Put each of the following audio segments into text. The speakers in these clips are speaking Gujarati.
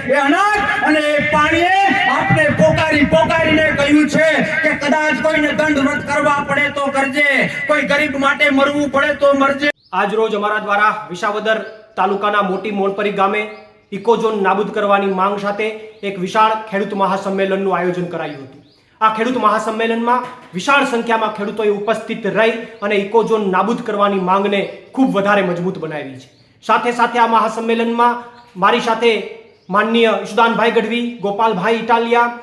એ અનાજ અને એ પાણીએ આપણે પોકારીને કહ્યું છે કે કદાચ કોઈને દંડવત કરવા પડે તો કરજે, કોઈ ગરીબ માટે મરવું પડે તો મરજે। આજ રોજ અમારા દ્વારા વિસાવદર તાલુકાના મોટી મોણપરી ગામે ઇકોઝોન નાબૂદ કરવાની માંગ સાથે એક વિશાળ ખેડૂત મહાસંમેલનનું આયોજન કરાયું હતું। આ ખેડૂત મહાસંમેલનમાં વિશાળ સંખ્યામાં ખેડૂતોએ ઉપસ્થિત રહી અને ઇકોઝોન નાબૂદ કરવાની માંગને ખૂબ વધારે મજબૂત બનાવી છે। સાથે સાથે આ મહાસંમેલનમાં મારી સાથે માનનીય ઈશુદાનભાઈ ગઢવી, ગોપાલભાઈ ઇટાલિયા,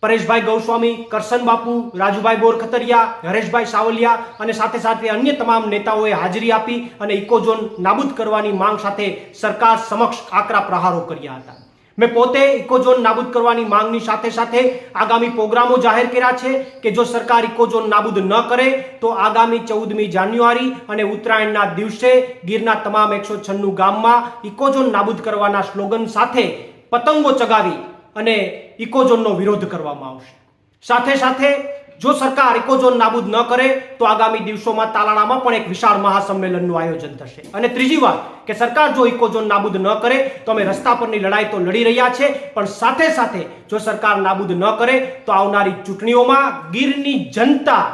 પરેશભાઈ ગૌસ્વામી, કરશન બાપુ, રાજુભાઈ બોરખતરિયા, હરેશભાઈ સાવલિયા અને સાથે સાથે અન્ય તમામ નેતાઓએ હાજરી આપી અને ઇકોઝોન નાબૂદ કરવાની માંગ સાથે સરકાર સમક્ષ આકરા પ્રહારો કર્યા હતા। મેં પોતે ઇકોઝોન નાબૂદ કરવાની માંગની સાથે સાથે આગામી પ્રોગ્રામો જાહેર કર્યા છે કે જો સરકાર ઇકોઝોન નાબૂદ ન કરે તો આગામી 14મી જાન્યુઆરી અને ઉત્તરાયણના દિવસે ગીરના તમામ 196 ગામમાં ઇકોઝોન નાબૂદ કરવાના સ્લોગન સાથે પતંગો ચગાવી અને ઇકોઝોનનો વિરોધ કરવામાં આવશે। સાથે સાથે જો સરકાર ઇકોઝોન નાબૂદ ન કરે તો આગામી દિવસોમાં તાલાળામાં પણ એક વિશાળ મહાસંમેલનનું આયોજન થશે। અને ત્રીજી વાત કે સરકાર જો ઇકોઝોન નાબૂદ ન કરે તો અમે રસ્તા પરની લડાઈ તો લડી રહ્યા છે, પણ સાથે સાથે જો સરકાર નાબૂદ ન કરે તો આવનારી ચૂંટણીઓમાં ગીરની જનતા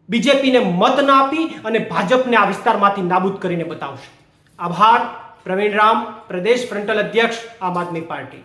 બીજેપીને મત ન આપી અને ભાજપને આ વિસ્તારમાંથી નાબૂદ કરીને બતાવશે। આભાર। પ્રવીણ રામ, પ્રદેશ ફ્રન્ટલ અધ્યક્ષ, આમ આદમી પાર્ટી।